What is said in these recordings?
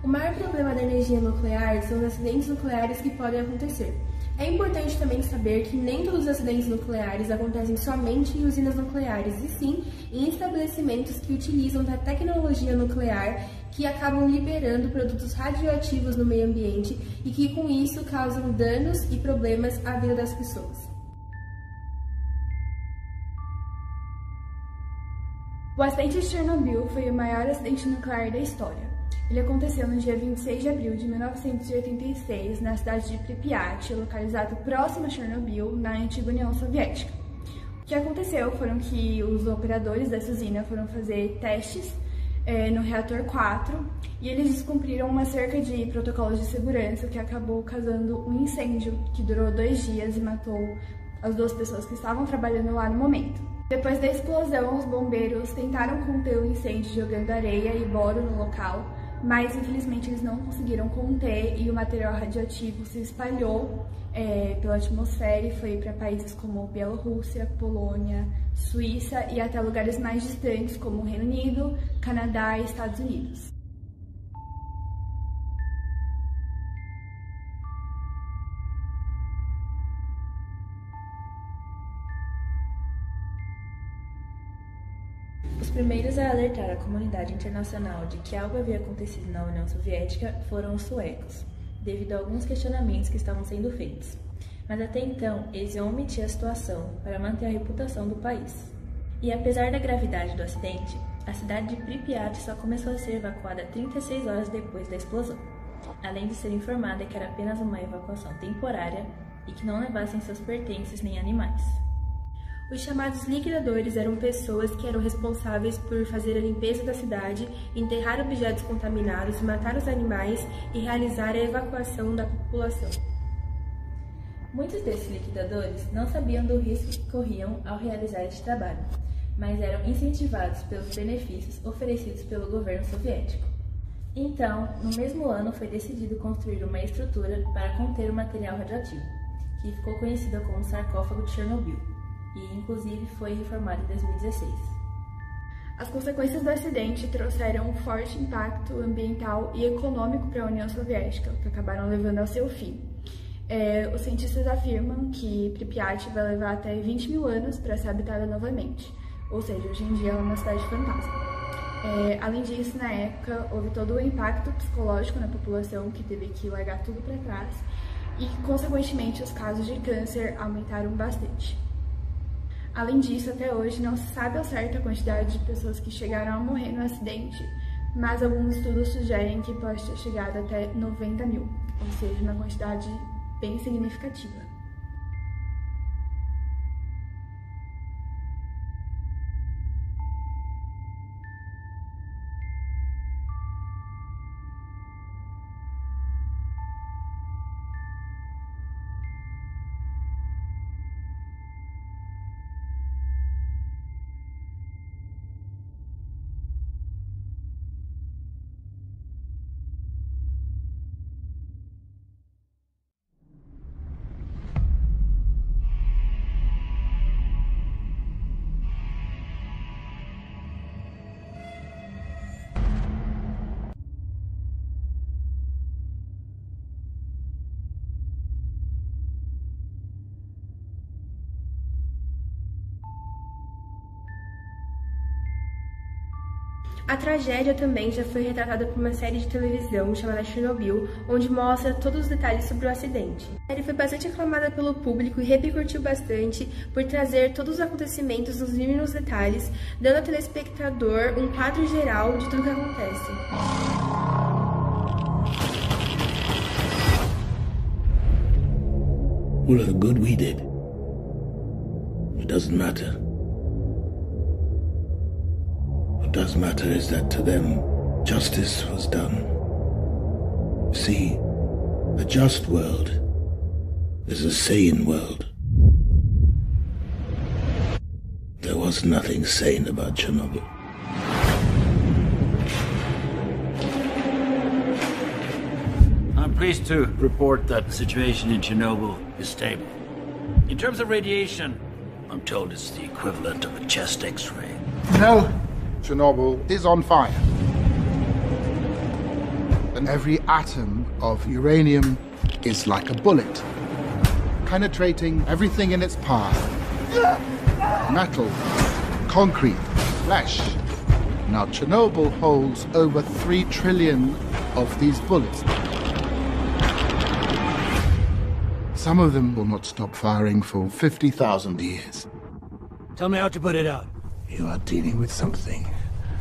O maior problema da energia nuclear são os acidentes nucleares que podem acontecer. É importante também saber que nem todos os acidentes nucleares acontecem somente em usinas nucleares, e sim em estabelecimentos que utilizam da tecnologia nuclear, que acabam liberando produtos radioativos no meio ambiente e que com isso causam danos e problemas à vida das pessoas. O acidente de Chernobyl foi o maior acidente nuclear da história. Ele aconteceu no dia 26 de abril de 1986, na cidade de Pripyat, localizado próximo a Chernobyl, na antiga União Soviética. O que aconteceu foram que os operadores dessa usina foram fazer testes no reator 4 e eles descumpriram uma cerca de protocolos de segurança, o que acabou causando um incêndio que durou 2 dias e matou as 2 pessoas que estavam trabalhando lá no momento. Depois da explosão, os bombeiros tentaram conter o incêndio jogando areia e boro no local, mas infelizmente eles não conseguiram conter e o material radioativo se espalhou pela atmosfera e foi para países como Bielorrússia, Polônia, Suíça e até lugares mais distantes como Reino Unido, Canadá e Estados Unidos. Os primeiros a alertar a comunidade internacional de que algo havia acontecido na União Soviética foram os suecos, devido a alguns questionamentos que estavam sendo feitos. Mas até então, eles iam omitir a situação para manter a reputação do país. E apesar da gravidade do acidente, a cidade de Pripyat só começou a ser evacuada 36 horas depois da explosão, além de ser informada que era apenas uma evacuação temporária e que não levassem seus pertences nem animais. Os chamados liquidadores eram pessoas que eram responsáveis por fazer a limpeza da cidade, enterrar objetos contaminados, matar os animais e realizar a evacuação da população. Muitos desses liquidadores não sabiam do risco que corriam ao realizar este trabalho, mas eram incentivados pelos benefícios oferecidos pelo governo soviético. Então, no mesmo ano foi decidido construir uma estrutura para conter o material radioativo, que ficou conhecida como sarcófago de Chernobyl, e inclusive foi reformado em 2016. As consequências do acidente trouxeram um forte impacto ambiental e econômico para a União Soviética, que acabaram levando ao seu fim. Os cientistas afirmam que Pripyat vai levar até 20 mil anos para ser habitada novamente, ou seja, hoje em dia ela é uma cidade fantasma. Além disso, na época, houve todo o impacto psicológico na população, que teve que largar tudo para trás, e, consequentemente, os casos de câncer aumentaram bastante. Além disso, até hoje não se sabe ao certo a quantidade de pessoas que chegaram a morrer no acidente, mas alguns estudos sugerem que pode ter chegado até 90 mil, ou seja, uma quantidade bem significativa. A tragédia também já foi retratada por uma série de televisão chamada Chernobyl, onde mostra todos os detalhes sobre o acidente. A série foi bastante aclamada pelo público e repercutiu bastante por trazer todos os acontecimentos nos mínimos detalhes, dando ao telespectador um quadro geral de tudo que acontece. All of the good we did, it doesn't matter. What does matter is that to them, justice was done. See, a just world is a sane world. There was nothing sane about Chernobyl. I'm pleased to report that the situation in Chernobyl is stable. In terms of radiation, I'm told it's the equivalent of a chest X-ray. No, Chernobyl is on fire. and every atom of uranium is like a bullet, penetrating everything in its path. Metal, concrete, flesh. Now, Chernobyl holds over 3 trillion of these bullets. Some of them will not stop firing for 50,000 years. Tell me how to put it out. You are dealing with something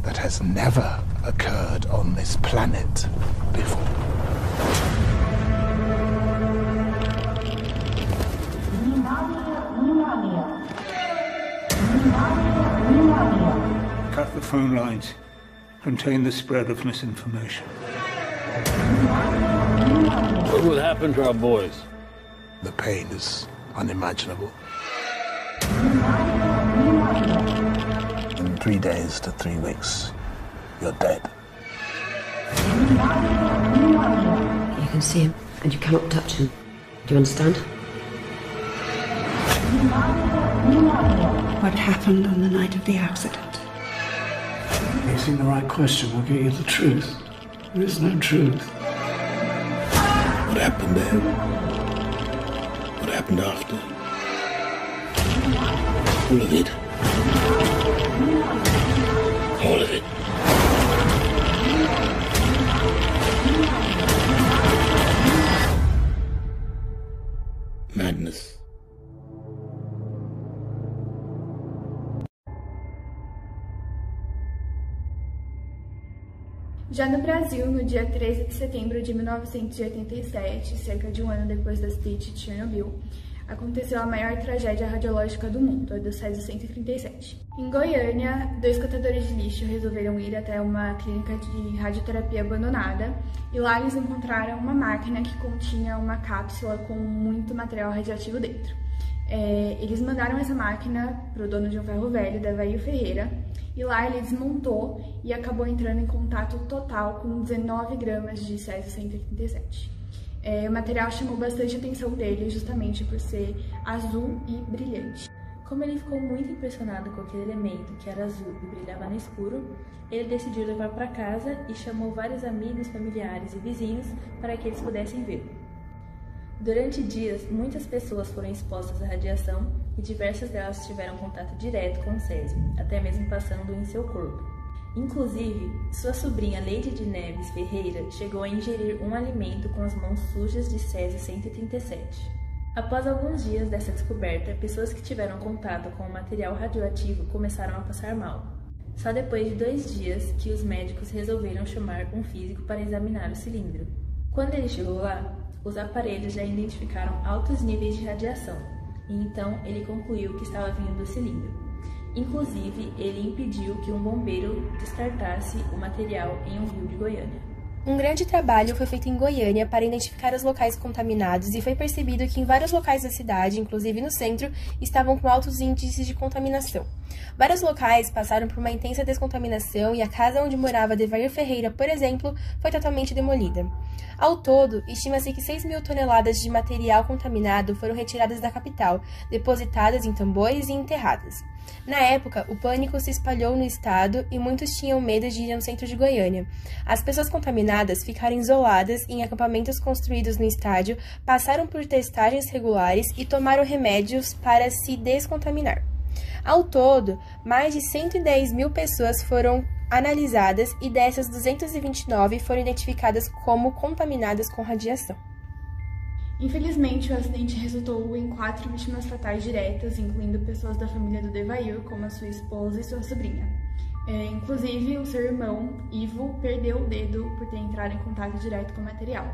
that has never occurred on this planet before. Cut the phone lines. Contain the spread of misinformation. What will happen to our boys? The pain is unimaginable. In 3 days to 3 weeks, you're dead. You can see him, and you cannot touch him. Do you understand? What happened on the night of the accident? Asking the right question will get you the truth. There is no truth. What happened there? What happened after? All of it. All of it. Madness. Já no Brasil, no dia 13 de setembro de 1987, cerca de um ano depois do acidente de Chernobyl, aconteceu a maior tragédia radiológica do mundo, a do Césio 137. Em Goiânia, 2 catadores de lixo resolveram ir até uma clínica de radioterapia abandonada e lá eles encontraram uma máquina que continha uma cápsula com muito material radioativo dentro. Eles mandaram essa máquina para o dono de um ferro velho, Devair Ferreira, e lá ele desmontou e acabou entrando em contato total com 19 gramas de Césio 137. O material chamou bastante atenção dele justamente por ser azul e brilhante. Como ele ficou muito impressionado com aquele elemento que era azul e brilhava no escuro, ele decidiu levar para casa e chamou vários amigos, familiares e vizinhos para que eles pudessem ver. Durante dias, muitas pessoas foram expostas à radiação e diversas delas tiveram contato direto com o Césio, até mesmo passando em seu corpo. Inclusive, sua sobrinha Leide de Neves Ferreira chegou a ingerir um alimento com as mãos sujas de Césio 137. Após alguns dias dessa descoberta, pessoas que tiveram contato com o material radioativo começaram a passar mal. Só depois de 2 dias que os médicos resolveram chamar um físico para examinar o cilindro. Quando ele chegou lá, os aparelhos já identificaram altos níveis de radiação, e então ele concluiu que estava vindo do cilindro. Inclusive, ele impediu que um bombeiro descartasse o material em um rio de Goiânia. Um grande trabalho foi feito em Goiânia para identificar os locais contaminados e foi percebido que em vários locais da cidade, inclusive no centro, estavam com altos índices de contaminação. Vários locais passaram por uma intensa descontaminação e a casa onde morava Devair Ferreira, por exemplo, foi totalmente demolida. Ao todo, estima-se que 6.000 toneladas de material contaminado foram retiradas da capital, depositadas em tambores e enterradas. Na época, o pânico se espalhou no estado e muitos tinham medo de ir no centro de Goiânia. As pessoas contaminadas ficaram isoladas em acampamentos construídos no estádio, passaram por testagens regulares e tomaram remédios para se descontaminar. Ao todo, mais de 110.000 pessoas foram analisadas e dessas 229 foram identificadas como contaminadas com radiação. Infelizmente, o acidente resultou em 4 vítimas fatais diretas, incluindo pessoas da família do Devair, como a sua esposa e sua sobrinha. Inclusive, o seu irmão, Ivo, perdeu o dedo por ter entrado em contato direto com o material.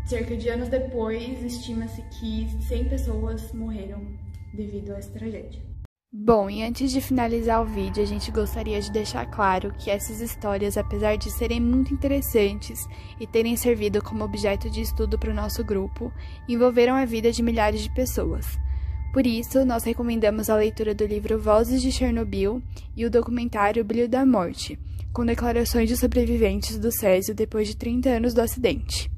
Cerca de anos depois, estima-se que 100 pessoas morreram devido a essa tragédia. Bom, e antes de finalizar o vídeo, a gente gostaria de deixar claro que essas histórias, apesar de serem muito interessantes e terem servido como objeto de estudo para o nosso grupo, envolveram a vida de milhares de pessoas. Por isso, nós recomendamos a leitura do livro Vozes de Chernobyl e o documentário Brilho da Morte, com declarações de sobreviventes do Césio depois de 30 anos do acidente.